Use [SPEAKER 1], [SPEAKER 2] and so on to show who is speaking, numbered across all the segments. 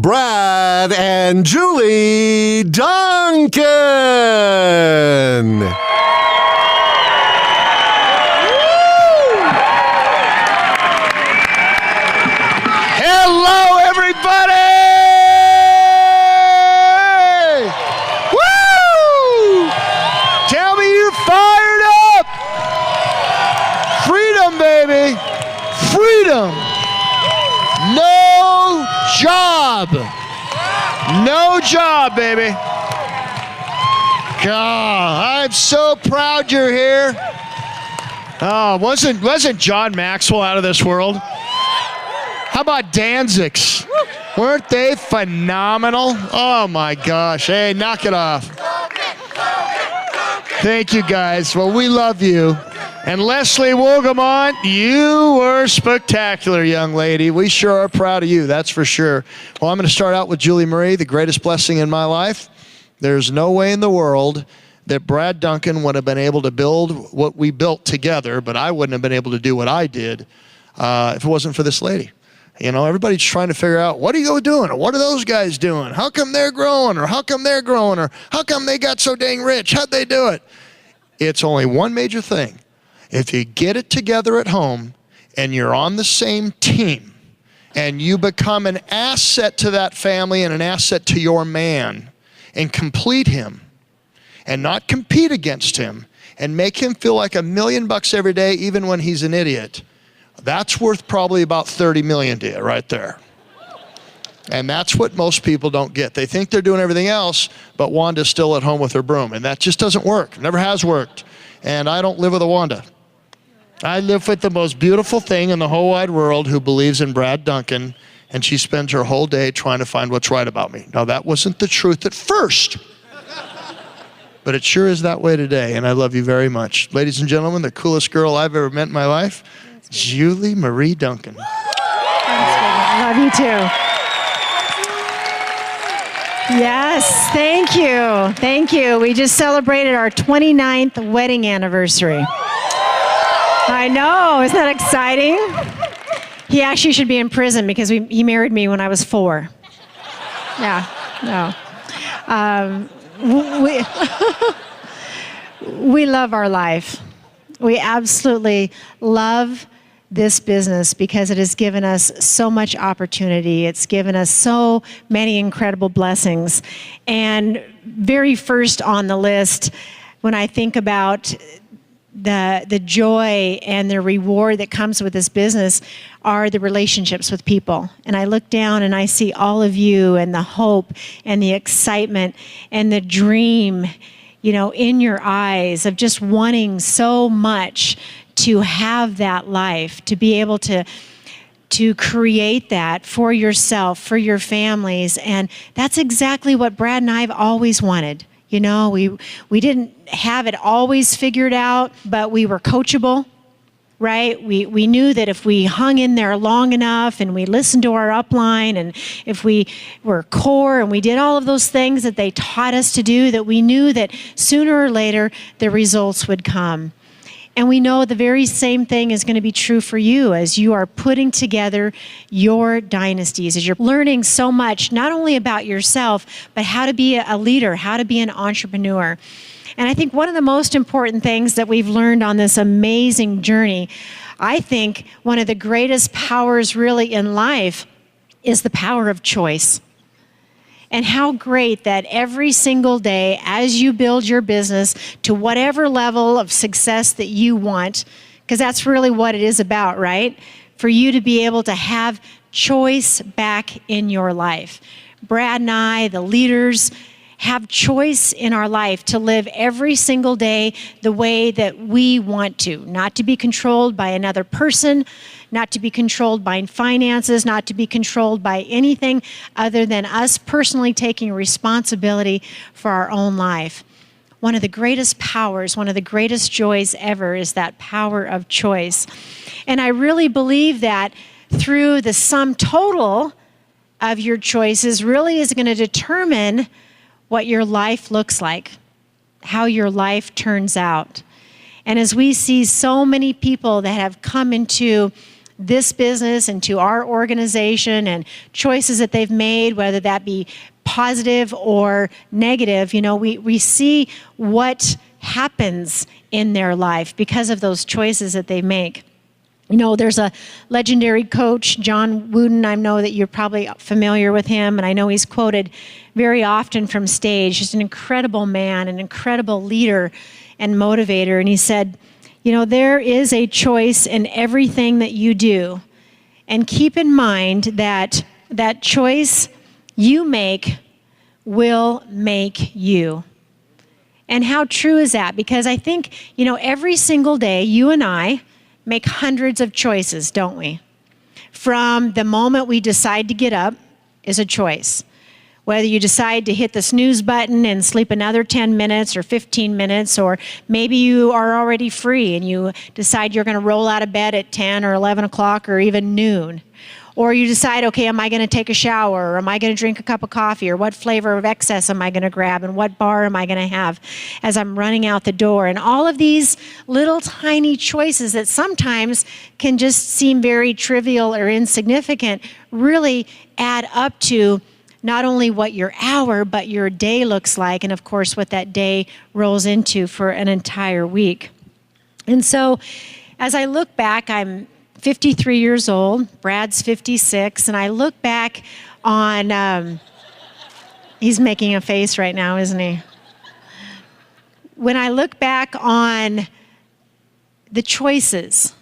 [SPEAKER 1] Brad and Julie Duncan. Hello, everybody! Woo! Tell me you're fired up! Freedom, baby! Freedom! No job! No job, baby! God, I'm so proud you're here. Oh, wasn't John Maxwell out of this world? How about Danzig's? Weren't they phenomenal? Oh my gosh. Hey, knock it off. Thank you guys. Well, we love you. And Leslie Wolgamont, you were spectacular, young lady. We sure are proud of you, that's for sure. Well, I'm going to start out with Julie Marie, the greatest blessing in my life. There's no way in the world that Brad Duncan would have been able to build what we built together, but I wouldn't have been able to do what I did if it wasn't for this lady. You know, everybody's trying to figure out, what are you doing? Or what are those guys doing? How come they're growing? Or how come they're growing? Or how come they got so dang rich? How'd they do it? It's only one major thing. If you get it together at home and you're on the same team and you become an asset to that family and an asset to your man and complete him and not compete against him and make him feel like $1 million every day even when he's an idiot, that's worth probably about 30 million to you right there. And that's what most people don't get. They think they're doing everything else, but Wanda's still at home with her broom. And that just doesn't work. Never has worked. And I don't live with a Wanda. I live with the most beautiful thing in the whole wide world who believes in Brad Duncan, and she spends her whole day trying to find what's right about me. Now, that wasn't the truth at first, but it sure is that way today, and I love you very much. Ladies and gentlemen, the coolest girl I've ever met in my life, Julie Marie Duncan.
[SPEAKER 2] Thanks, I love you too. Yes, thank you. Thank you. We just celebrated our 29th wedding anniversary. I know, isn't that exciting? He actually should be in prison because he married me when I was 4. Yeah, no. We love our life. We absolutely love this business because it has given us so much opportunity. It's given us so many incredible blessings. And very first on the list, when I think about the joy and the reward that comes with this business are the relationships with people. And I look down and I see all of you and the hope and the excitement and the dream, you know, in your eyes of just wanting so much to have that life, to be able to create that for yourself, for your families. And that's exactly what Brad and I have always wanted. You know, we didn't have it always figured out, but we were coachable, right? We knew that if we hung in there long enough and we listened to our upline and if we were core and we did all of those things that they taught us to do, that we knew that sooner or later the results would come. And we know the very same thing is going to be true for you as you are putting together your dynasties, as you're learning so much, not only about yourself, but how to be a leader, how to be an entrepreneur. And I think one of the most important things that we've learned on this amazing journey, I think one of the greatest powers really in life is the power of choice. And how great that every single day as you build your business to whatever level of success that you want, because that's really what it is about, right? For you to be able to have choice back in your life. Brad and I, the leaders, have choice in our life to live every single day the way that we want to, not to be controlled by another person, not to be controlled by finances, not to be controlled by anything other than us personally taking responsibility for our own life. One of the greatest powers, one of the greatest joys ever is that power of choice. And I really believe that through the sum total of your choices really is going to determine what your life looks like, how your life turns out. And as we see so many people that have come into this business and to our organization and choices that they've made, whether that be positive or negative, we see what happens in their life because of those choices that they make. There's a legendary coach, John Wooden. I know that you're probably familiar with him, and I know he's quoted very often from stage. He's an incredible man, an incredible leader and motivator. And he said, there is a choice in everything that you do. And keep in mind that that choice you make will make you. And how true is that? Because I think, every single day, you and I make hundreds of choices, don't we? From the moment we decide to get up is a choice. Whether you decide to hit the snooze button and sleep another 10 minutes or 15 minutes, or maybe you are already free and you decide you're going to roll out of bed at 10 or 11 o'clock or even noon. Or you decide, okay, am I going to take a shower? Or am I going to drink a cup of coffee? Or what flavor of excess am I going to grab? And what bar am I going to have as I'm running out the door? And all of these little tiny choices that sometimes can just seem very trivial or insignificant really add up to not only what your hour, but your day looks like, and of course what that day rolls into for an entire week. And so as I look back, I'm 53 years old, Brad's 56, and I look back on, he's making a face right now, isn't he? When I look back on the choices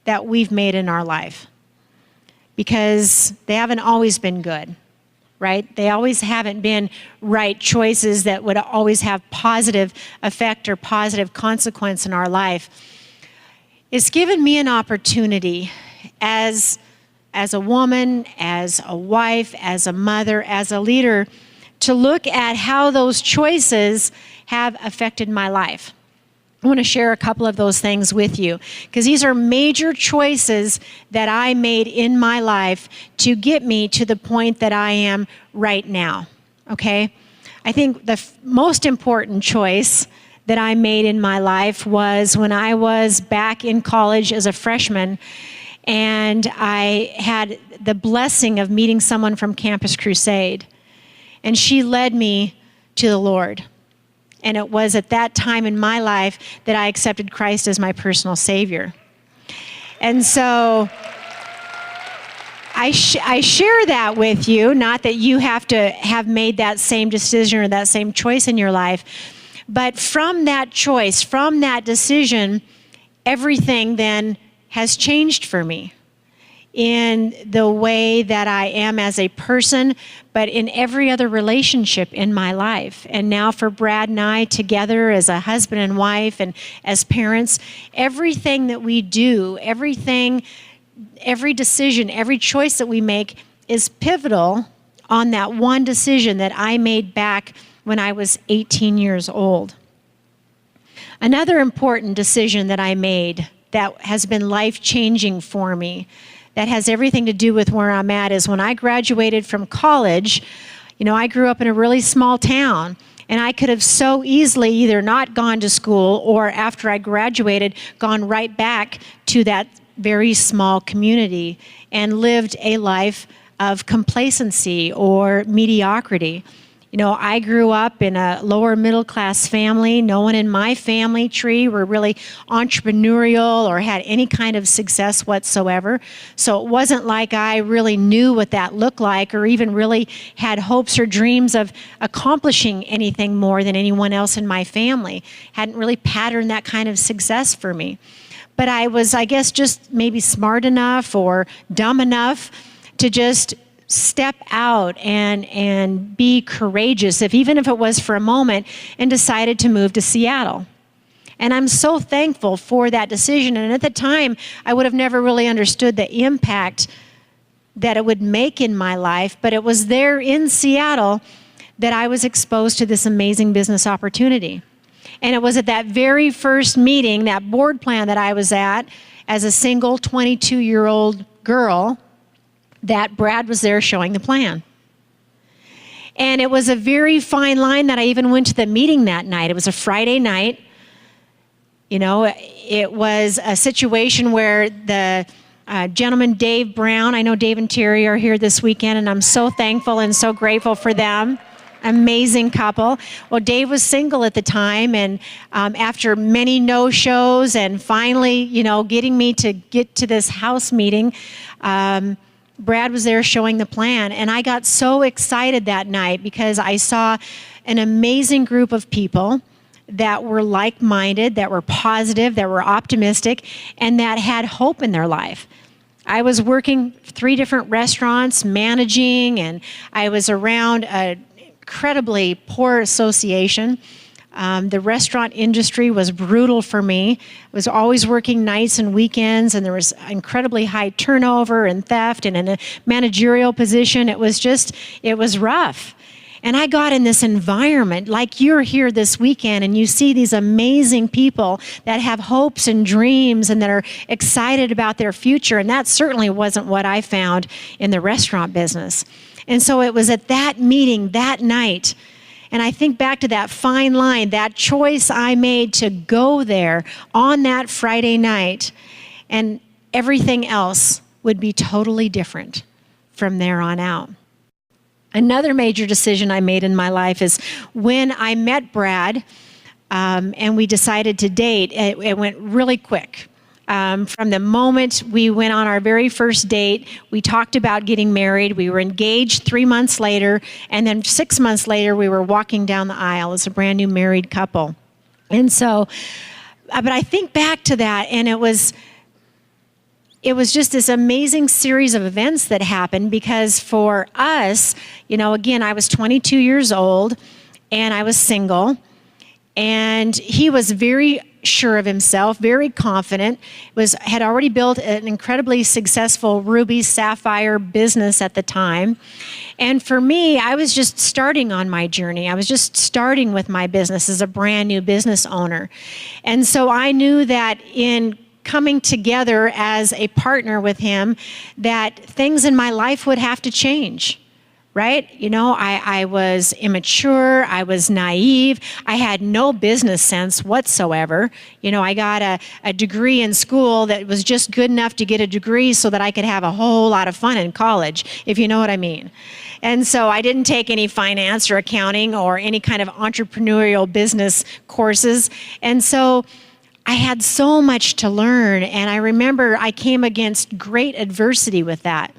[SPEAKER 2] that we've made in our life, because they haven't always been good, right? They always haven't been right choices that would always have positive effect or positive consequence in our life. It's given me an opportunity as a woman, as a wife, as a mother, as a leader, to look at how those choices have affected my life. I want to share a couple of those things with you, because these are major choices that I made in my life to get me to the point that I am right now, okay? I think the most important choice that I made in my life was when I was back in college as a freshman, and I had the blessing of meeting someone from Campus Crusade, and she led me to the Lord. And it was at that time in my life that I accepted Christ as my personal Savior. And so I share that with you, not that you have to have made that same decision or that same choice in your life, but from that choice, from that decision, everything then has changed for me in the way that I am as a person, but in every other relationship in my life. And now for Brad and I together as a husband and wife and as parents, everything that we do, every decision, every choice that we make is pivotal on that one decision that I made back when I was 18 years old. Another important decision that I made that has been life-changing for me, that has everything to do with where I'm at, is when I graduated from college. I grew up in a really small town, and I could have so easily either not gone to school or after I graduated, gone right back to that very small community and lived a life of complacency or mediocrity. I grew up in a lower middle class family. No one in my family tree were really entrepreneurial or had any kind of success whatsoever. So it wasn't like I really knew what that looked like or even really had hopes or dreams of accomplishing anything more than anyone else in my family. Hadn't really patterned that kind of success for me. But I was, I guess, just maybe smart enough or dumb enough to just step out and be courageous, even if it was for a moment, and decided to move to Seattle. And I'm so thankful for that decision. And at the time, I would have never really understood the impact that it would make in my life, but it was there in Seattle that I was exposed to this amazing business opportunity. And it was at that very first meeting, that board plan that I was at as a single 22-year-old girl, that Brad was there showing the plan. And it was a very fine line that I even went to the meeting that night. It was a Friday night. It was a situation where the gentleman, Dave Brown. I know Dave and Terry are here this weekend, and I'm so thankful and so grateful for them. Amazing couple. Well, Dave was single at the time, and after many no-shows and finally, getting me to get to this house meeting, Brad was there showing the plan, and I got so excited that night because I saw an amazing group of people that were like-minded, that were positive, that were optimistic, and that had hope in their life. I was working 3 different restaurants, managing, and I was around an incredibly poor association. The restaurant industry was brutal for me. I was always working nights and weekends, and there was incredibly high turnover and theft, and in a managerial position, it was rough. And I got in this environment, like you're here this weekend, and you see these amazing people that have hopes and dreams and that are excited about their future, and that certainly wasn't what I found in the restaurant business. And so it was at that meeting that night, and I think back to that fine line, that choice I made to go there on that Friday night, and everything else would be totally different from there on out. Another major decision I made in my life is when I met Brad and we decided to date. It went really quick. From the moment we went on our very first date, we talked about getting married. We were engaged 3 months later, and then 6 months later, we were walking down the aisle as a brand new married couple. And so, but I think back to that, and it was just this amazing series of events that happened because for us, again, I was 22 years old and I was single, and he was very sure of himself, very confident, had already built an incredibly successful ruby sapphire business at the time. And for me, I was just starting on my journey. I was just starting with my business as a brand new business owner. And so I knew that in coming together as a partner with him, that things in my life would have to change, right? I was immature, I was naive, I had no business sense whatsoever. I got a degree in school that was just good enough to get a degree so that I could have a whole lot of fun in college, if you know what I mean. And so I didn't take any finance or accounting or any kind of entrepreneurial business courses. And so I had so much to learn, and I remember I came against great adversity with that.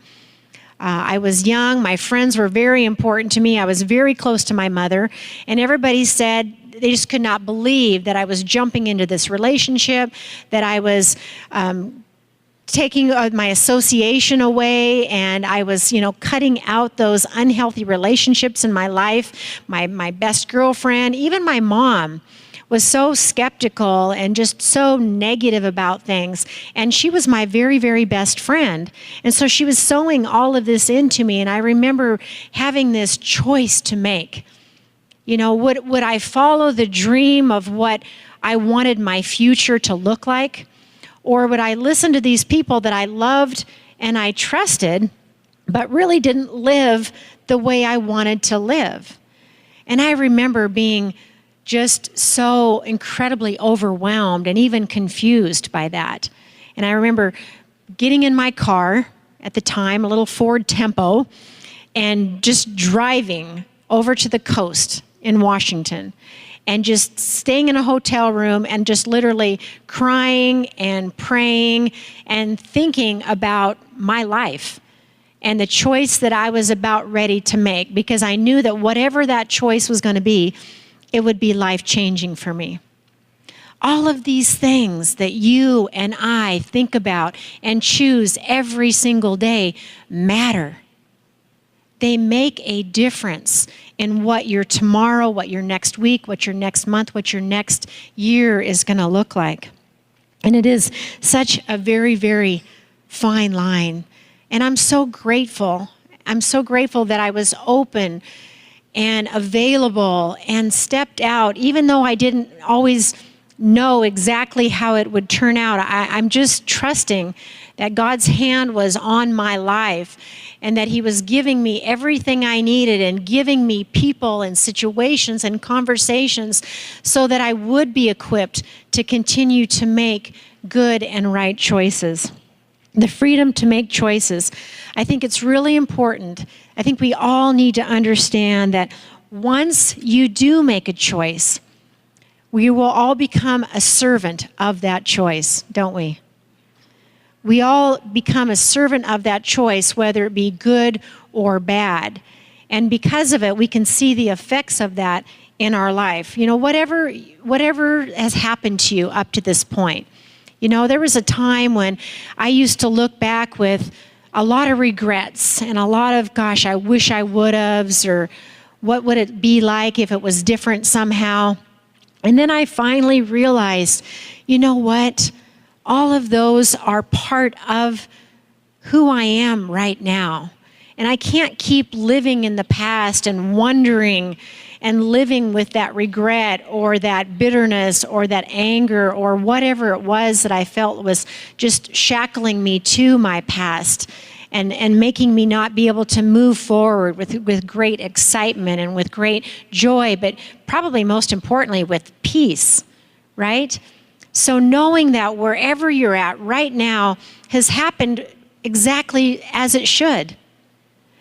[SPEAKER 2] I was young, my friends were very important to me, I was very close to my mother, and everybody said they just could not believe that I was jumping into this relationship, that I was taking my association away, and I was, cutting out those unhealthy relationships in my life. My best girlfriend, even my mom, was so skeptical and just so negative about things. And she was my very, very best friend. And so she was sowing all of this into me. And I remember having this choice to make. Would I follow the dream of what I wanted my future to look like? Or would I listen to these people that I loved and I trusted, but really didn't live the way I wanted to live? And I remember being just so incredibly overwhelmed and even confused by that. And I remember getting in my car at the time, a little Ford Tempo, and just driving over to the coast in Washington and just staying in a hotel room and just literally crying and praying and thinking about my life and the choice that I was about ready to make, because I knew that whatever that choice was going to be, it would be life-changing for me. All of these things that you and I think about and choose every single day matter. They make a difference in what your tomorrow, what your next week, what your next month, what your next year is going to look like. And it is such a very, very fine line. And I'm so grateful. I'm so grateful that I was open and available and stepped out, even though I didn't always know exactly how it would turn out. I'm just trusting that God's hand was on my life and that He was giving me everything I needed and giving me people and situations and conversations so that I would be equipped to continue to make good and right choices. the freedom to make choices. I think it's really important. I think we all need to understand that once you do make a choice, we will all become a servant of that choice, don't we? We all become a servant of that choice, whether it be good or bad. And because of it, we can see the effects of that in our life. You know, whatever has happened to you up to this point. You know, there was a time when I used to look back with a lot of regrets and a lot of, gosh, I wish I would have, or what would it be like if it was different somehow? And then I finally realized, you know what? All of those are part of who I am right now. And I can't keep living in the past and wondering and living with that regret or that bitterness or that anger or whatever it was that I felt was just shackling me to my past and making me not be able to move forward with great excitement and with great joy, but probably most importantly with peace, right? So knowing that wherever you're at right now has happened exactly as it should,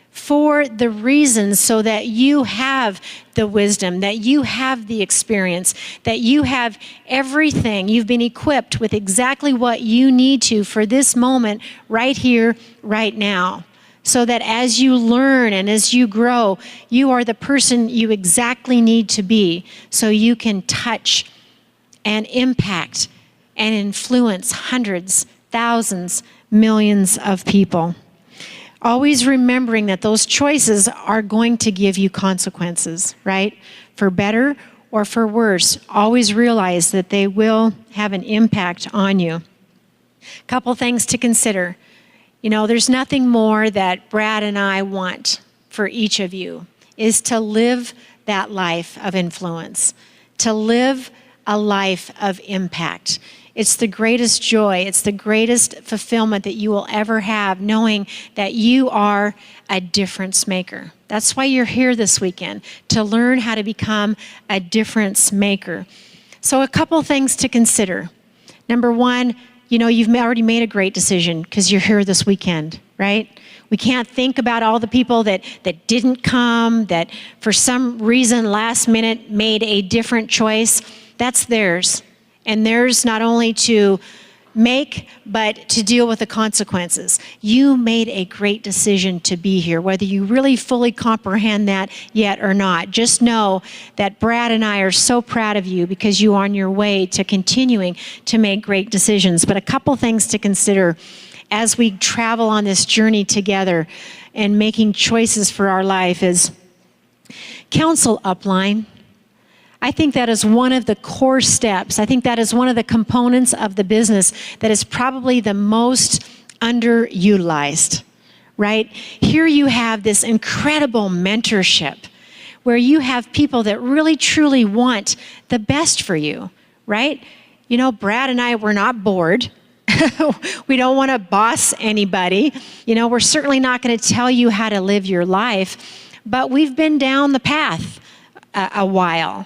[SPEAKER 2] for the reasons so that you have the wisdom, that you have the experience, that you have everything. You've been equipped with exactly what you need to for this moment right here, right now. So that as you learn and as you grow, you are the person you exactly need to be so you can touch and impact and influence hundreds, thousands, millions of people. Always remembering that those choices are going to give you consequences, right? For better or for worse. Always realize that they will have an impact on you. Couple things to consider. You know, there's nothing more that Brad and I want for each of you is to live that life of influence, to live a life of impact. It's the greatest joy. It's the greatest fulfillment that you will ever have, knowing that you are a difference maker. That's why you're here this weekend, to learn how to become a difference maker. So a couple things to consider. Number one, you know, you've already made a great decision because you're here this weekend, right? We can't think about all the people that didn't come, that for some reason last minute made a different choice. That's theirs. And theirs not only to make, but to deal with the consequences. You made a great decision to be here, whether you really fully comprehend that yet or not. Just know that Brad and I are so proud of you because you are on your way to continuing to make great decisions. But a couple things to consider as we travel on this journey together and making choices for our life is counsel upline. I think that is one of the core steps. I think that is one of the components of the business that is probably the most underutilized, right? Here you have this incredible mentorship where you have people that really truly want the best for you, right? You know, Brad and I, we're not bored. We don't want to boss anybody. You know, we're certainly not going to tell you how to live your life, but we've been down the path a while.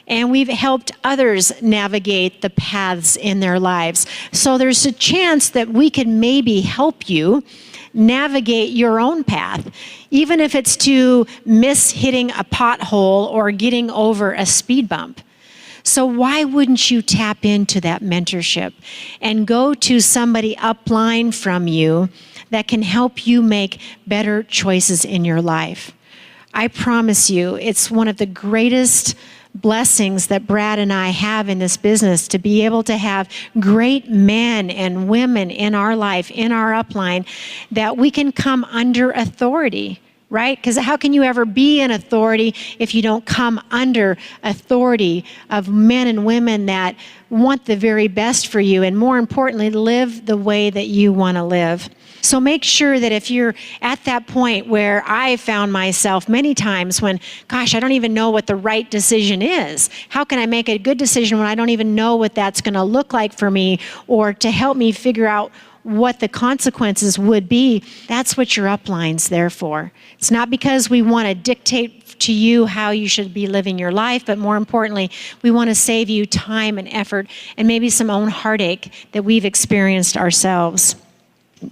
[SPEAKER 2] And we've helped others navigate the paths in their lives. So there's a chance that we can maybe help you navigate your own path, even if it's to miss hitting a pothole or getting over a speed bump. So why wouldn't you tap into that mentorship and go to somebody upline from you that can help you make better choices in your life? I promise you, it's one of the greatest blessings that Brad and I have in this business to be able to have great men and women in our life, in our upline, that we can come under authority, right? Because how can you ever be an authority if you don't come under authority of men and women that want the very best for you and, more importantly, live the way that you want to live? So make sure that if you're at that point where I found myself many times when, gosh, I don't even know what the right decision is. How can I make a good decision when I don't even know what that's going to look like for me, or to help me figure out what the consequences would be? That's what your upline's there for. It's not because we want to dictate to you how you should be living your life, but more importantly, we want to save you time and effort and maybe some own heartache that we've experienced ourselves.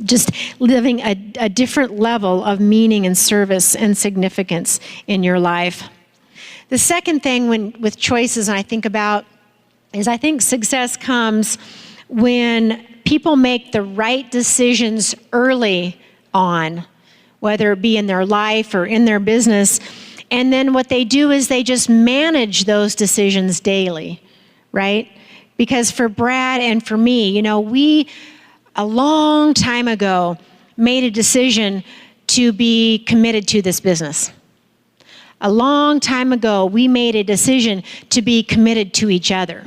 [SPEAKER 2] just living a different level of meaning and service and significance in your life. The second thing with choices I think about is I think success comes when people make the right decisions early on, whether it be in their life or in their business. And then what they do is they just manage those decisions daily, right? Because for Brad and for me, we, a long time ago, made a decision to be committed to this business. A long time ago, we made a decision to be committed to each other.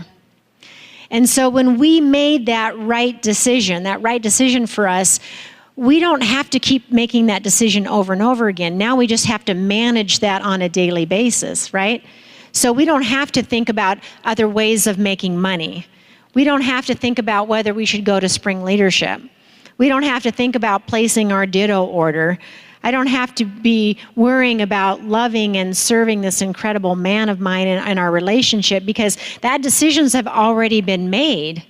[SPEAKER 2] And so when we made that right decision for us, we don't have to keep making that decision over and over again. Now we just have to manage that on a daily basis, right? So we don't have to think about other ways of making money. We don't have to think about whether we should go to spring leadership. We don't have to think about placing our ditto order. I don't have to be worrying about loving and serving this incredible man of mine in our relationship, because that decisions have already been made.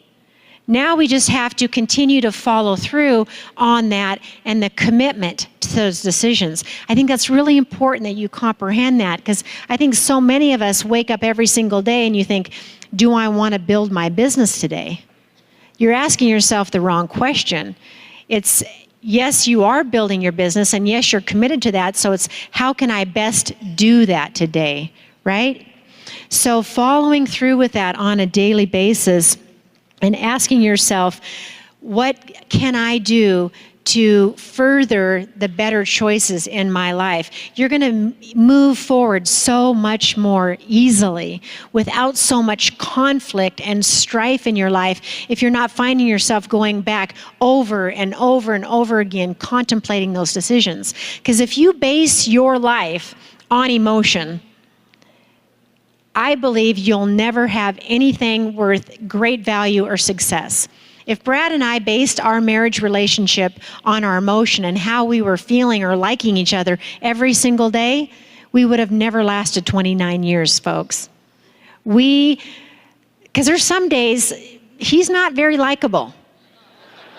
[SPEAKER 2] Now we just have to continue to follow through on that and the commitment to those decisions. I think that's really important that you comprehend that, because I think so many of us wake up every single day and you think, do I want to build my business today? You're asking yourself the wrong question. It's, yes, you are building your business, and yes, you're committed to that, so it's how can I best do that today, right? So following through with that on a daily basis and asking yourself, what can I do to further the better choices in my life? You're going to move forward so much more easily without so much conflict and strife in your life if you're not finding yourself going back over and over and over again contemplating those decisions. Because if you base your life on emotion, I believe you'll never have anything worth great value or success. If Brad and I based our marriage relationship on our emotion and how we were feeling or liking each other every single day, we would have never lasted 29 years, folks. Because there's some days he's not very likable.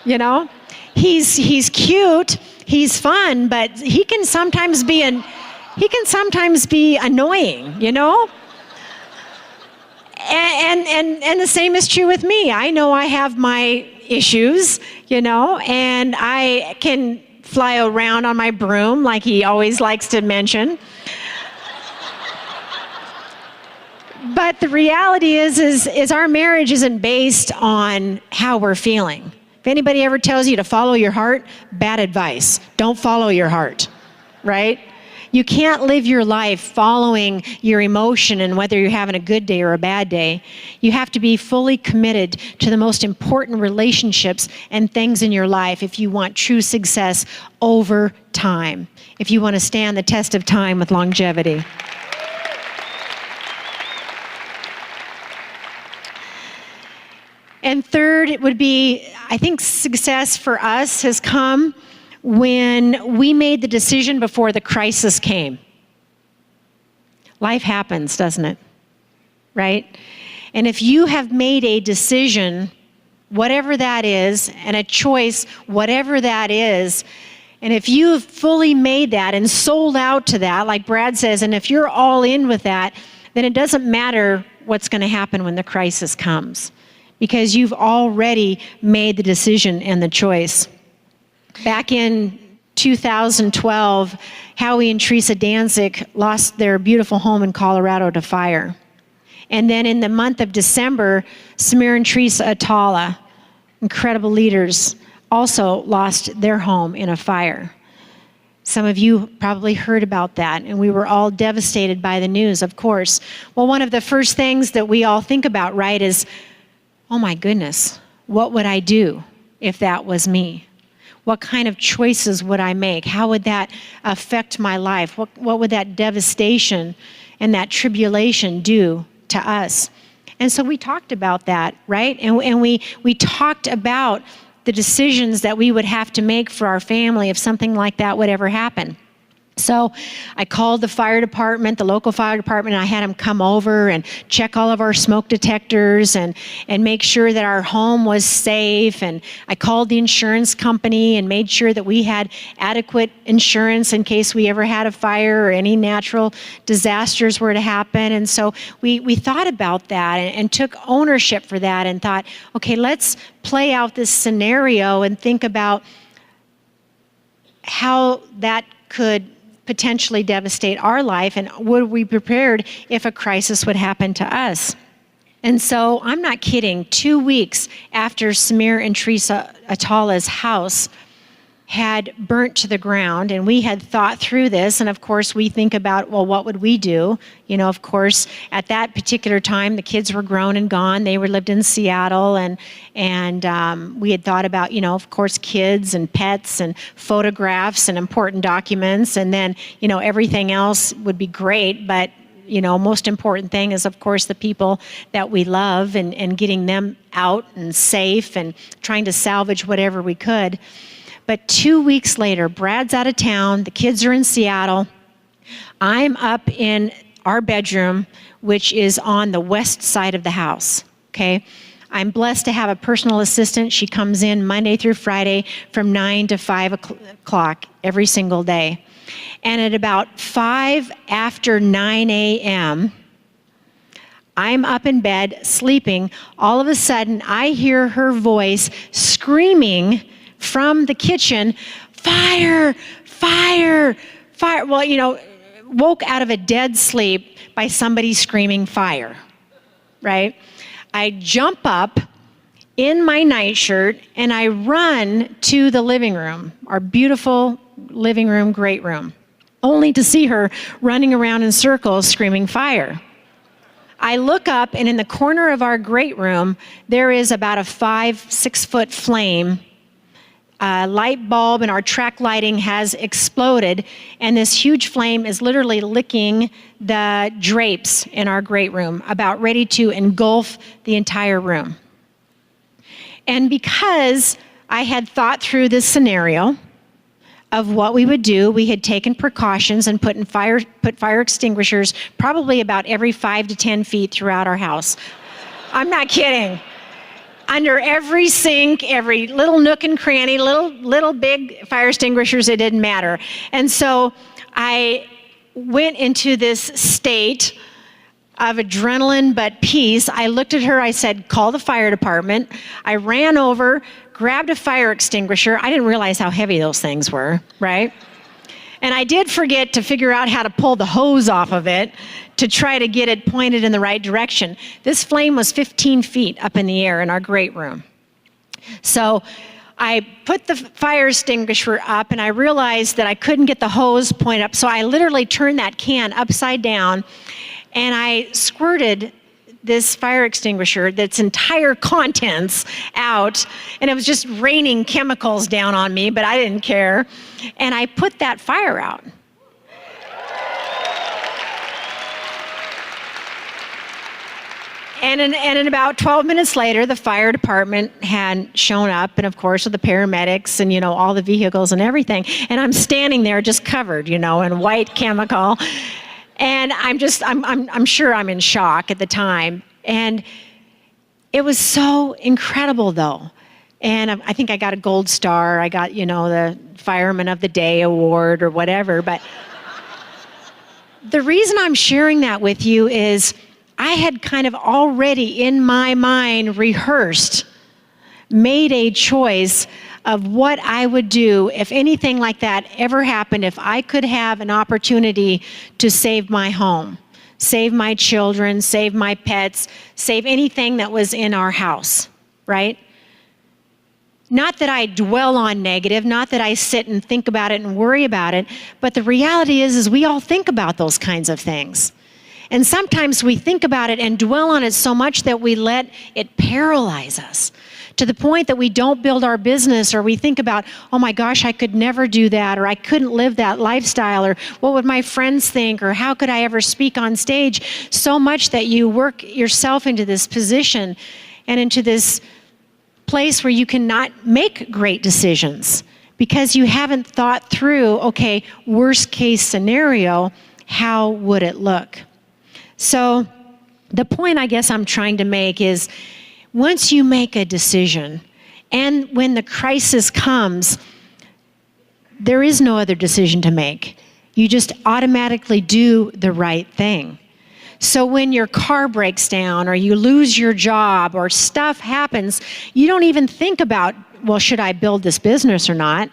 [SPEAKER 2] He's cute, he's fun, but he can sometimes be annoying, And the same is true with me. I know I have my issues, and I can fly around on my broom like he always likes to mention. But the reality is our marriage isn't based on how we're feeling. If anybody ever tells you to follow your heart, bad advice. Don't follow your heart, right? You can't live your life following your emotion and whether you're having a good day or a bad day. You have to be fully committed to the most important relationships and things in your life if you want true success over time, if you want to stand the test of time with longevity. And third, it would be, I think success for us has come when we made the decision before the crisis came. Life happens, doesn't it? Right? And if you have made a decision, whatever that is, and a choice, whatever that is, and if you have fully made that and sold out to that, like Brad says, and if you're all in with that, then it doesn't matter what's going to happen when the crisis comes, because you've already made the decision and the choice. Back in 2012, Howie and Teresa Danzig lost their beautiful home in Colorado to fire. And then in the month of December, Samir and Teresa Atala, incredible leaders, also lost their home in a fire. Some of you probably heard about that, and we were all devastated by the news, of course. Well, one of the first things that we all think about, right, is, oh my goodness, what would I do if that was me? What kind of choices would I make? How would that affect my life? What would that devastation and that tribulation do to us? And so we talked about that, right? And we talked about the decisions that we would have to make for our family if something like that would ever happen. So I called the fire department, the local fire department, and I had them come over and check all of our smoke detectors and make sure that our home was safe. And I called the insurance company and made sure that we had adequate insurance in case we ever had a fire or any natural disasters were to happen. And so we thought about that and took ownership for that and thought, okay, let's play out this scenario and think about how that could potentially devastate our life, and would we be prepared if a crisis would happen to us? And so, I'm not kidding, 2 weeks after Samir and Teresa Atala's house had burnt to the ground, and we had thought through this, and of course we think about, well, what would we do? You know, of course, at that particular time, the kids were grown and gone. They lived in Seattle, and we had thought about, you know, of course, kids and pets and photographs and important documents, and then, you know, everything else would be great, but you know, most important thing is, of course, the people that we love and getting them out and safe and trying to salvage whatever we could. But 2 weeks later, Brad's out of town, the kids are in Seattle. I'm up in our bedroom, which is on the west side of the house, okay? I'm blessed to have a personal assistant. She comes in Monday through Friday from 9 to 5 o'clock every single day. And at about 5 after 9 a.m., I'm up in bed sleeping. All of a sudden, I hear her voice screaming from the kitchen, fire, fire, fire. Well, you know, woke out of a dead sleep by somebody screaming fire, right? I jump up in my nightshirt and I run to the living room, our beautiful living room, great room, only to see her running around in circles screaming fire. I look up, and in the corner of our great room, there is about a 5-6 foot flame. Light bulb and our track lighting has exploded, and this huge flame is literally licking the drapes in our great room, about ready to engulf the entire room. And because I had thought through this scenario of what we would do, we had taken precautions and put fire extinguishers probably about every 5 to 10 feet throughout our house. I'm not kidding. Under every sink, every little nook and cranny, little big fire extinguishers, it didn't matter. And so I went into this state of adrenaline but peace. I looked at her, I said, call the fire department. I ran over, grabbed a fire extinguisher. I didn't realize how heavy those things were, right? And I did forget to figure out how to pull the hose off of it to try to get it pointed in the right direction. This flame was 15 feet up in the air in our great room. So I put the fire extinguisher up and I realized that I couldn't get the hose pointed up. So I literally turned that can upside down and I squirted this fire extinguisher, that's entire contents out, and it was just raining chemicals down on me, but I didn't care. And I put that fire out. And in about 12 minutes later, the fire department had shown up, and of course with the paramedics and, you know, all the vehicles and everything. And I'm standing there just covered, you know, in white chemical. And I'm sure I'm in shock at the time. And it was so incredible though. And I think I got a gold star. I got, you know, the Fireman of the Day award or whatever. But the reason I'm sharing that with you is I had kind of already in my mind rehearsed, made a choice of what I would do if anything like that ever happened, if I could have an opportunity to save my home, save my children, save my pets, save anything that was in our house, right? Not that I dwell on negative, not that I sit and think about it and worry about it, but the reality is we all think about those kinds of things. And sometimes we think about it and dwell on it so much that we let it paralyze us to the point that we don't build our business, or we think about, oh my gosh, I could never do that, or I couldn't live that lifestyle, or what would my friends think, or how could I ever speak on stage, so much that you work yourself into this position and into this place where you cannot make great decisions because you haven't thought through, okay, worst case scenario, how would it look? So the point I guess I'm trying to make is once you make a decision and when the crisis comes, there is no other decision to make. You just automatically do the right thing. So when your car breaks down or you lose your job or stuff happens, you don't even think about, well, should I build this business or not?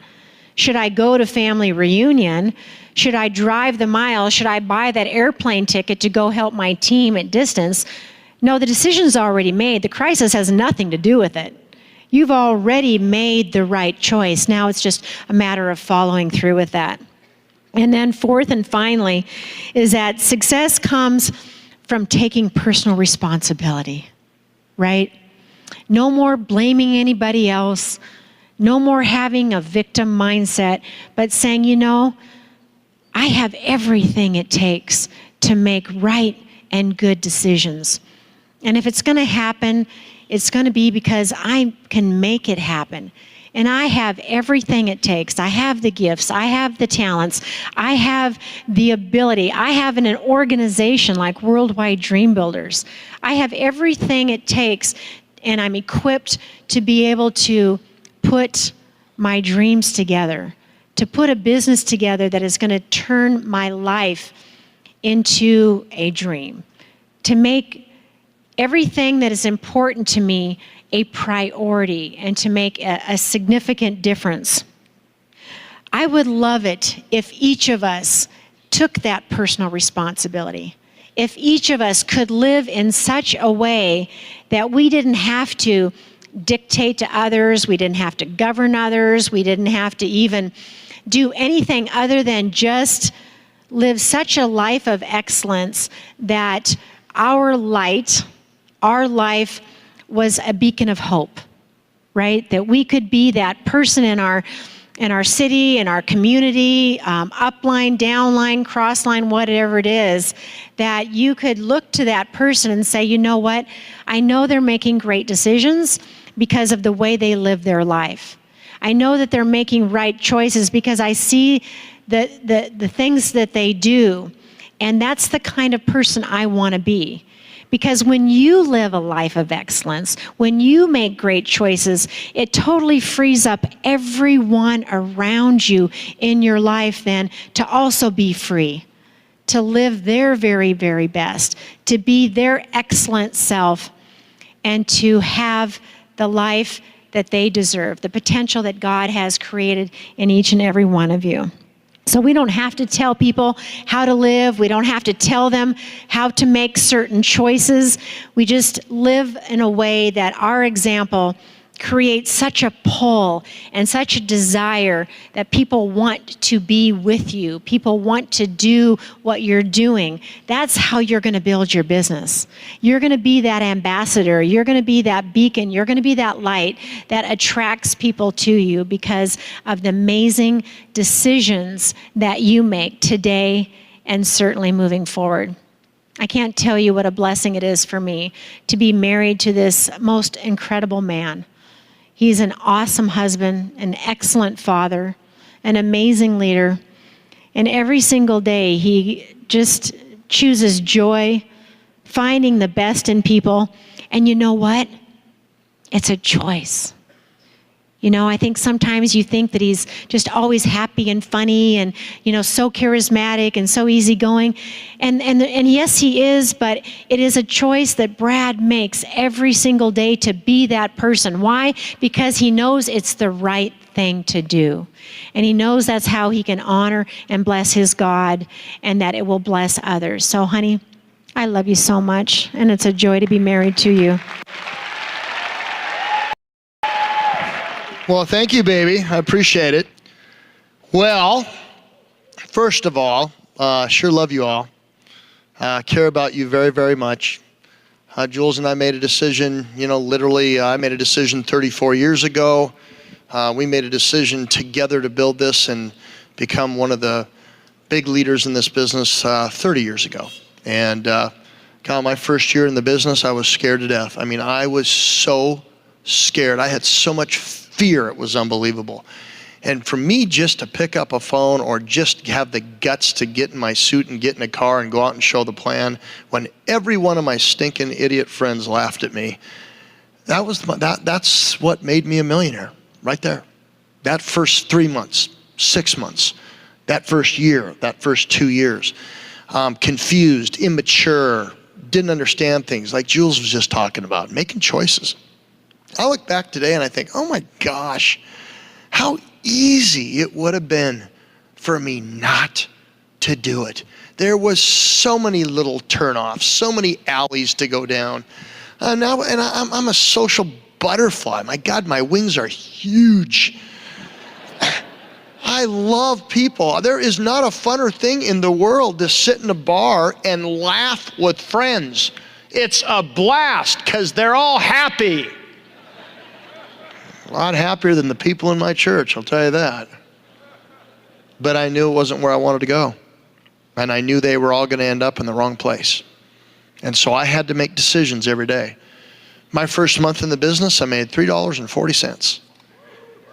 [SPEAKER 2] Should I go to family reunion? Should I drive the mile? Should I buy that airplane ticket to go help my team at distance? No, the decision's already made. The crisis has nothing to do with it. You've already made the right choice. Now it's just a matter of following through with that. And then fourth and finally is that success comes from taking personal responsibility, right? No more blaming anybody else. No more having a victim mindset, but saying, you know, I have everything it takes to make right and good decisions. And if it's going to happen, it's going to be because I can make it happen. And I have everything it takes. I have the gifts. I have the talents. I have the ability. I have an organization like Worldwide Dream Builders. I have everything it takes, and I'm equipped to be able to put my dreams together, to put a business together that is going to turn my life into a dream, to make everything that is important to me a priority and to make a significant difference. I would love it if each of us took that personal responsibility. If each of us could live in such a way that we didn't have to dictate to others, we didn't have to govern others, we didn't have to even do anything other than just live such a life of excellence that our light, our life was a beacon of hope, right? That we could be that person in our city, in our community, upline, downline, crossline, whatever it is, that you could look to that person and say, you know what? I know they're making great decisions because of the way they live their life. I know that they're making right choices because I see the things that they do, and that's the kind of person I want to be. Because when you live a life of excellence, when you make great choices, it totally frees up everyone around you in your life then to also be free, to live their very, very best, to be their excellent self, and to have the life that they deserve, the potential that God has created in each and every one of you. So we don't have to tell people how to live. We don't have to tell them how to make certain choices. We just live in a way that our example creates such a pull and such a desire that people want to be with you. People want to do what you're doing. That's how you're going to build your business. You're going to be that ambassador. You're going to be that beacon. You're going to be that light that attracts people to you because of the amazing decisions that you make today and certainly moving forward. I can't tell you what a blessing it is for me to be married to this most incredible man. He's an awesome husband, an excellent father, an amazing leader. And every single day, he just chooses joy, finding the best in people. And you know what? It's a choice. You know, I think sometimes you think that he's just always happy and funny and, you know, so charismatic and so easygoing. And yes, he is, but it is a choice that Brad makes every single day to be that person. Why? Because he knows it's the right thing to do. And he knows that's how he can honor and bless his God and that it will bless others. So, honey, I love you so much, and it's a joy to be married to you.
[SPEAKER 1] Well, thank you, baby. I appreciate it. Well, first of all, sure love you all. Care about you very, very much. Jules and I made a decision, you know, literally, I made a decision 34 years ago. We made a decision together to build this and become one of the big leaders in this business 30 years ago. And God, my first year in the business, I was scared to death. I mean, I was so scared. I had so much fear, it was unbelievable. And for me just to pick up a phone or just have the guts to get in my suit and get in a car and go out and show the plan when every one of my stinking idiot friends laughed at me, that's what made me a millionaire right there. That first 3 months, 6 months, that first year, that first 2 years, confused, immature, didn't understand things like Jules was just talking about, making choices. I look back today and I think, oh my gosh, how easy it would have been for me not to do it. There was so many little turnoffs, so many alleys to go down. I'm a social butterfly. My God, my wings are huge. I love people. There is not a funner thing in the world to sit in a bar and laugh with friends. It's a blast because they're all happy. A lot happier than the people in my church, I'll tell you that. But I knew it wasn't where I wanted to go. And I knew they were all going to end up in the wrong place. And so I had to make decisions every day. My first month in the business, I made $3.40.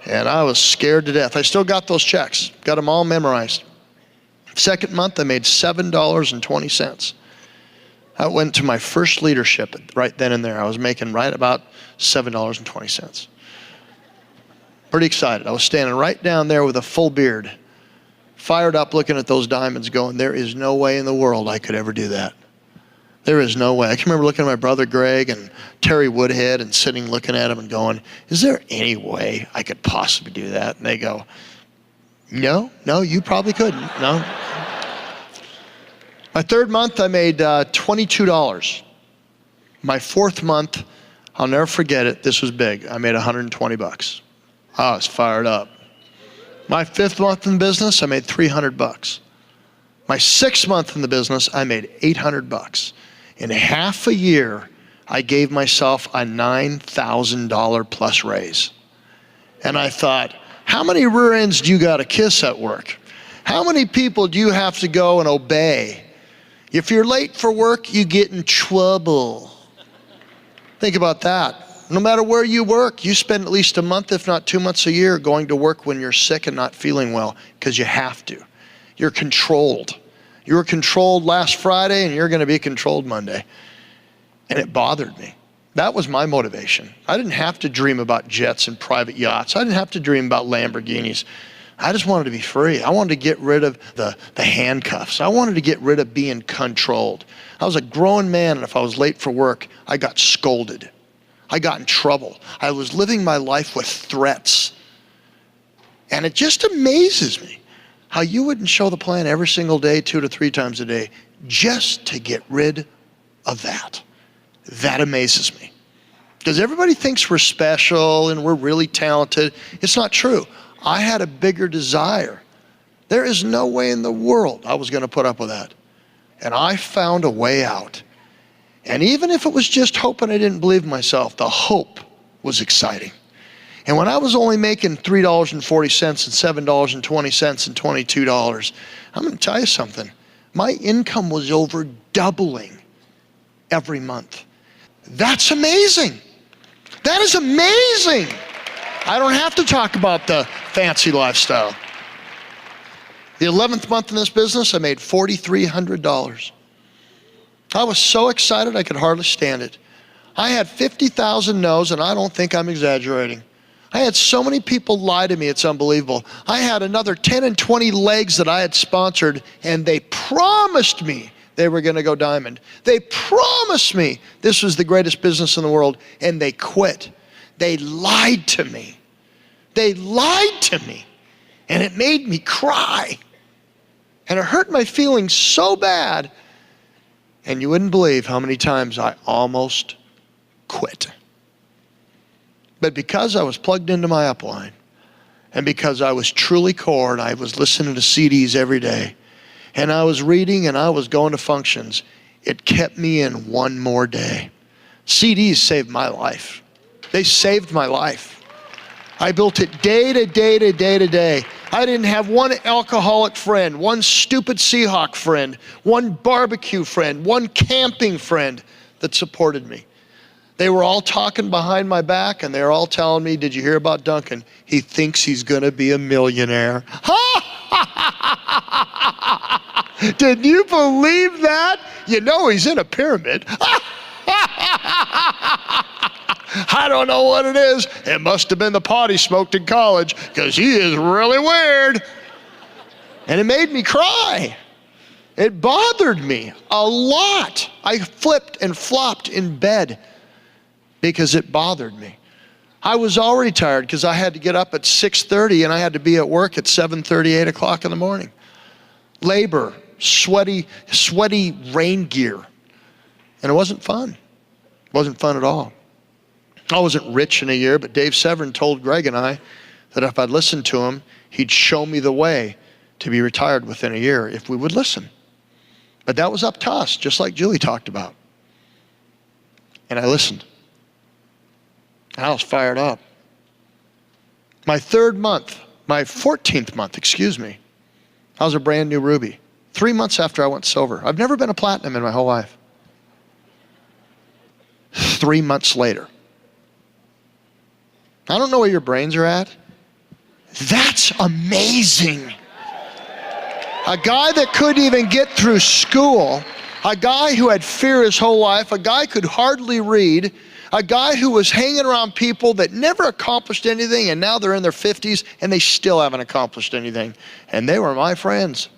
[SPEAKER 1] And I was scared to death. I still got those checks, got them all memorized. Second month, I made $7.20. I went to my first leadership right then and there. I was making right about $7.20. Pretty excited. I was standing right down there with a full beard, fired up looking at those diamonds going, there is no way in the world I could ever do that. There is no way. I can remember looking at my brother Greg and Terry Woodhead and sitting looking at him and going, is there any way I could possibly do that? And they go, no, you probably couldn't. No. My third month, I made $22. My fourth month, I'll never forget it. This was big. I made $120. I was fired up. My fifth month in business, I made $300. My sixth month in the business, I made $800. In half a year, I gave myself a $9,000 plus raise. And I thought, how many rear ends do you got to kiss at work? How many people do you have to go and obey? If you're late for work, you get in trouble. Think about that. No matter where you work, you spend at least a month, if not 2 months a year, going to work when you're sick and not feeling well, because you have to. You're controlled. You were controlled last Friday, and you're going to be controlled Monday. And it bothered me. That was my motivation. I didn't have to dream about jets and private yachts. I didn't have to dream about Lamborghinis. I just wanted to be free. I wanted to get rid of the handcuffs. I wanted to get rid of being controlled. I was a grown man, and if I was late for work, I got scolded. I got in trouble. I was living my life with threats. And it just amazes me how you wouldn't show the plan every single day, 2 to 3 times a day, just to get rid of that. That amazes me. Because everybody thinks we're special and we're really talented. It's not true. I had a bigger desire. There is no way in the world I was going to put up with that. And I found a way out. And even if it was just hoping I didn't believe myself, the hope was exciting. And when I was only making $3.40 and $7.20 and $22, I'm going to tell you something. My income was over doubling every month. That's amazing. That is amazing. I don't have to talk about the fancy lifestyle. The 11th month in this business, I made $4,300. I was so excited I could hardly stand it. I had 50,000 no's, and I don't think I'm exaggerating. I had so many people lie to me, it's unbelievable. I had another 10 and 20 legs that I had sponsored, and they promised me they were going to go diamond. They promised me this was the greatest business in the world, and they quit. They lied to me. They lied to me, and it made me cry. And it hurt my feelings so bad. And you wouldn't believe how many times I almost quit. But because I was plugged into my upline, and because I was truly core, and I was listening to CDs every day, and I was reading, and I was going to functions, it kept me in one more day. CDs saved my life. They saved my life. I built it day to day to day to day. I didn't have one alcoholic friend, one stupid Seahawk friend, one barbecue friend, one camping friend that supported me. They were all talking behind my back, and they were all telling me, did you hear about Duncan? He thinks he's going to be a millionaire. Did you believe that? You know he's in a pyramid. I don't know what it is. It must have been the pot he smoked in college, because he is really weird. And it made me cry. It bothered me a lot. I flipped and flopped in bed because it bothered me. I was already tired because I had to get up at 6:30 and I had to be at work at 7:30, 8 o'clock in the morning. Labor, sweaty rain gear. And it wasn't fun. It wasn't fun at all. I wasn't rich in a year, but Dave Severin told Greg and I that if I'd listen to him, he'd show me the way to be retired within a year if we would listen. But that was up to us, just like Julie talked about. And I listened. And I was fired up. My 14th month, I was a brand new Ruby. 3 months after I went silver. I've never been a platinum in my whole life. 3 months later. I don't know where your brains are at. That's amazing. A guy that couldn't even get through school, a guy who had fear his whole life, a guy could hardly read, a guy who was hanging around people that never accomplished anything, and now they're in their 50s and they still haven't accomplished anything. And they were my friends.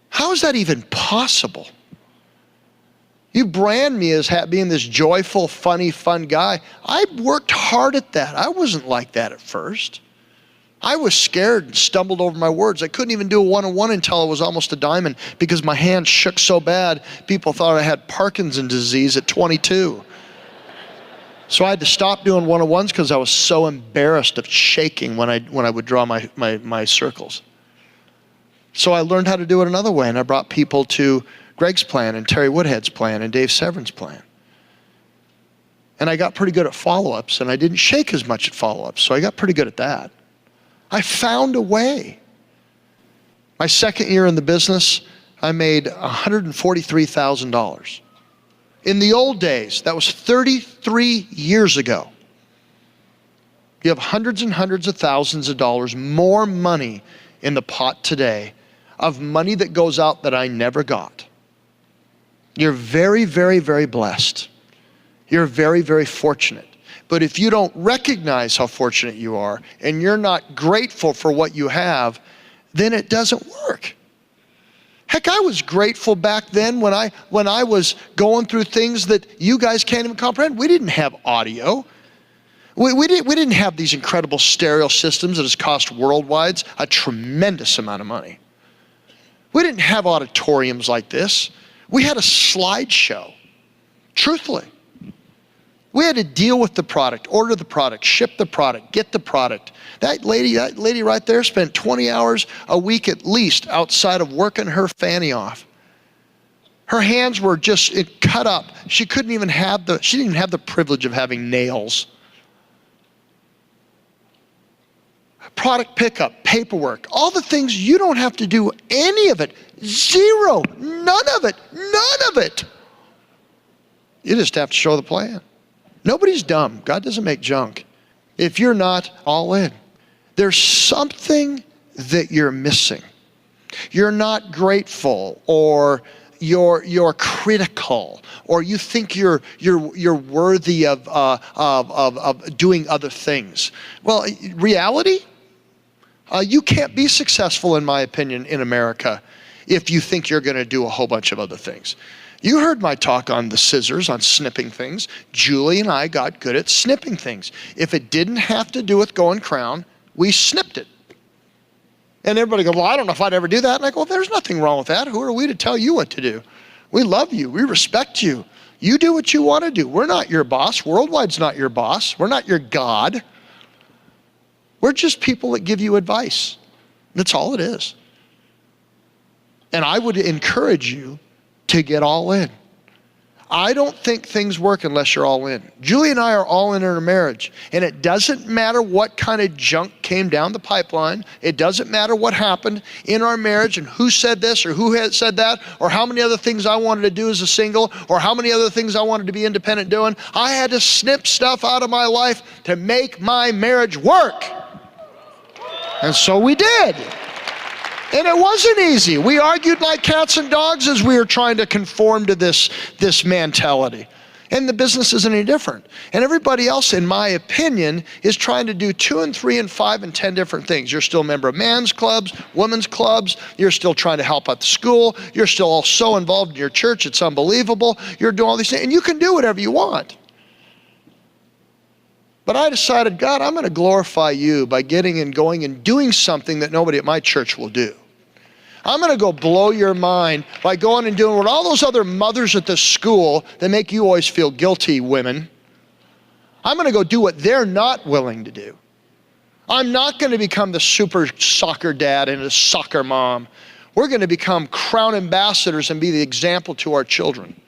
[SPEAKER 1] How is that even possible? You brand me as being this joyful, funny, fun guy. I worked hard at that. I wasn't like that at first. I was scared and stumbled over my words. I couldn't even do a one-on-one until I was almost a diamond because my hands shook so bad, people thought I had Parkinson's disease at 22. So I had to stop doing one-on-ones because I was so embarrassed of shaking when I would draw my circles. So I learned how to do it another way, and I brought people to Greg's plan and Terry Woodhead's plan and Dave Severin's plan. And I got pretty good at follow-ups, and I didn't shake as much at follow-ups, so I got pretty good at that. I found a way. My second year in the business, I made $143,000. In the old days, that was 33 years ago. You have hundreds and hundreds of thousands of dollars more money in the pot today of money that goes out that I never got. You're very, very, very blessed. You're very, very fortunate. But if you don't recognize how fortunate you are and you're not grateful for what you have, then it doesn't work. Heck, I was grateful back then when I was going through things that you guys can't even comprehend. We didn't have audio. We didn't have these incredible stereo systems that has cost worldwide a tremendous amount of money. We didn't have auditoriums like this. We had a slideshow, truthfully. We had to deal with the product, order the product, ship the product, get the product. That lady right there spent 20 hours a week at least outside of working her fanny off. Her hands were just cut up. She didn't even have the privilege of having nails. Product pickup, paperwork, all the things you don't have to do any of it. Zero, none of it. You just have to show the plan. Nobody's dumb. God doesn't make junk. If you're not all in, there's something that you're missing. You're not grateful, or you're critical, or you think you're worthy of doing other things. Well, reality, you can't be successful, in my opinion, in America if you think you're going to do a whole bunch of other things. You heard my talk on the scissors, on snipping things. Julie and I got good at snipping things. If it didn't have to do with going crown, we snipped it. And everybody goes, well, I don't know if I'd ever do that. And I go, well, there's nothing wrong with that. Who are we to tell you what to do? We love you. We respect you. You do what you want to do. We're not your boss. Worldwide's not your boss. We're not your God. We're just people that give you advice. That's all it is. And I would encourage you to get all in. I don't think things work unless you're all in. Julie and I are all in our marriage. And it doesn't matter what kind of junk came down the pipeline. It doesn't matter what happened in our marriage and who said this or who had said that, or how many other things I wanted to do as a single, or how many other things I wanted to be independent doing. I had to snip stuff out of my life to make my marriage work. And so we did. And it wasn't easy. We argued like cats and dogs as we were trying to conform to this mentality. And the business isn't any different. And everybody else, in my opinion, is trying to do 2 and 3 and 5 and 10 different things. You're still a member of men's clubs, women's clubs. You're still trying to help out the school. You're still all so involved in your church. It's unbelievable. You're doing all these things. And you can do whatever you want. But I decided, God, I'm going to glorify you by getting and going and doing something that nobody at my church will do. I'm going to go blow your mind by going and doing what all those other mothers at the school that make you always feel guilty, women. I'm going to go do what they're not willing to do. I'm not going to become the super soccer dad and a soccer mom. We're going to become crown ambassadors and be the example to our children.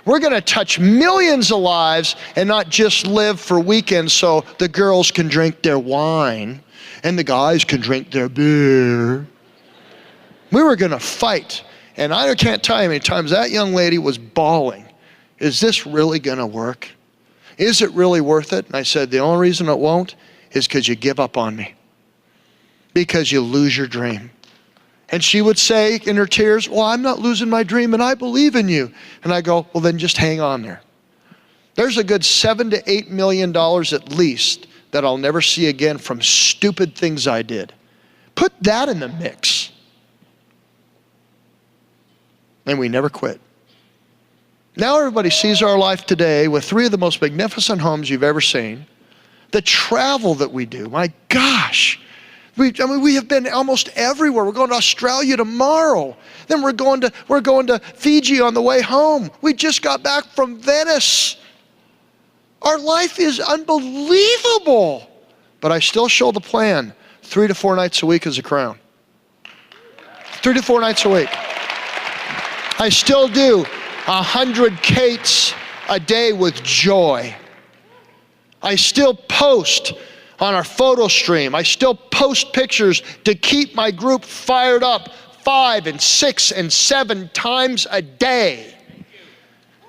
[SPEAKER 1] We're going to touch millions of lives and not just live for weekends so the girls can drink their wine and the guys can drink their beer. We were going to fight. And I can't tell you how many times that young lady was bawling. Is this really going to work? Is it really worth it? And I said, the only reason it won't is because you give up on me. Because you lose your dream. And she would say in her tears, well, I'm not losing my dream and I believe in you. And I go, well, then just hang on there. There's a good $7 to $8 million at least that I'll never see again from stupid things I did. Put that in the mix. And we never quit. Now everybody sees our life today with 3 of the most magnificent homes you've ever seen. The travel that we do, my gosh. We have been almost everywhere. We're going to Australia tomorrow. Then we're going to Fiji on the way home. We just got back from Venice. Our life is unbelievable. But I still show the plan 3 to 4 nights a week as a crown. 3 to 4 nights a week. I still do 100 Kates a day with joy. I still post on our photo stream. I still post pictures to keep my group fired up 5 and 6 and 7 times a day.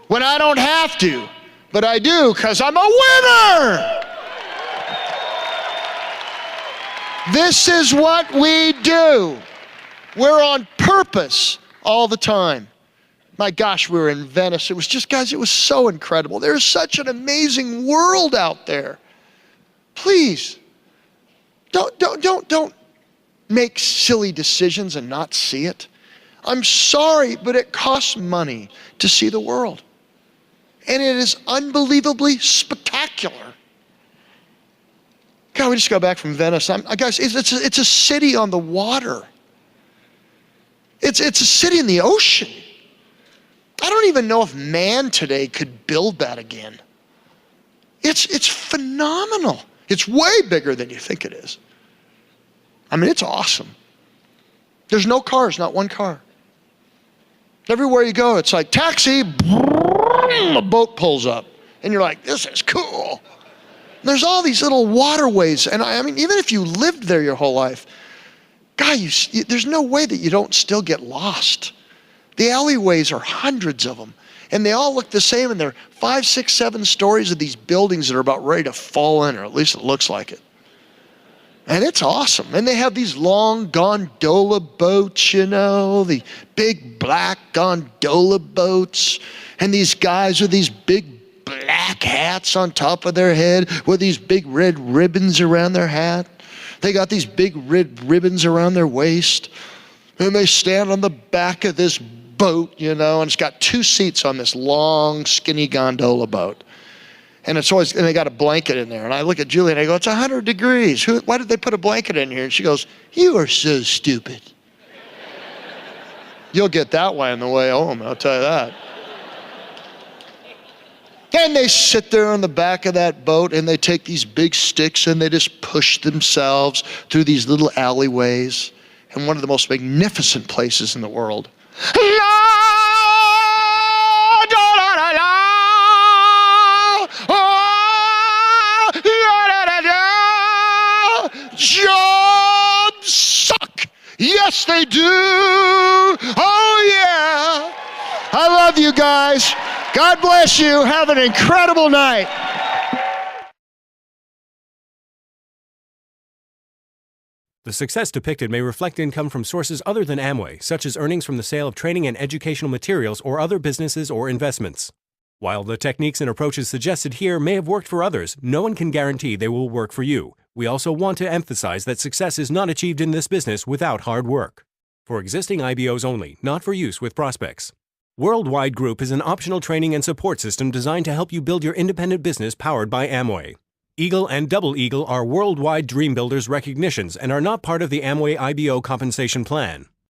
[SPEAKER 1] When I don't have to, but I do because I'm a winner. This is what we do. We're on purpose all the time. My gosh, we were in Venice. It was just, guys, it was so incredible. There's such an amazing world out there. Please, don't make silly decisions and not see it. I'm sorry, but it costs money to see the world. And it is unbelievably spectacular. God, we just got back from Venice. Guys, it's a city on the water. It's a city in the ocean. I don't even know if man today could build that again. It's phenomenal. It's way bigger than you think it is. I mean, it's awesome. There's no cars, not one car. Everywhere you go, it's like taxi, a boat pulls up. And you're like, this is cool. And there's all these little waterways. And I mean, even if you lived there your whole life, God, there's no way that you don't still get lost. The alleyways are hundreds of them. And they all look the same, and they're 5, 6, 7 stories of these buildings that are about ready to fall in, or at least it looks like it. And it's awesome. And they have these long gondola boats, you know, the big black gondola boats. And these guys with these big black hats on top of their head with these big red ribbons around their hat. They got these big red ribbons around their waist. And they stand on the back of this boat, you know, and it's got 2 seats on this long, skinny gondola boat. And it's always, and they got a blanket in there. And I look at Julie and I go, it's 100 degrees. Why did they put a blanket in here? And she goes, you are so stupid. You'll get that way on the way home, I'll tell you that. And they sit there on the back of that boat and they take these big sticks and they just push themselves through these little alleyways in one of the most magnificent places in the world. La, da, da, da, da. Yes, they do. Oh, yeah. I love you guys. God bless you. Have an incredible night.
[SPEAKER 3] The success depicted may reflect income from sources other than Amway, such as earnings from the sale of training and educational materials or other businesses or investments. While the techniques and approaches suggested here may have worked for others, no one can guarantee they will work for you. We also want to emphasize that success is not achieved in this business without hard work. For existing IBOs only, not for use with prospects. Worldwide Group is an optional training and support system designed to help you build your independent business powered by Amway. Eagle and Double Eagle are worldwide Dream Builders recognitions and are not part of the Amway IBO compensation plan.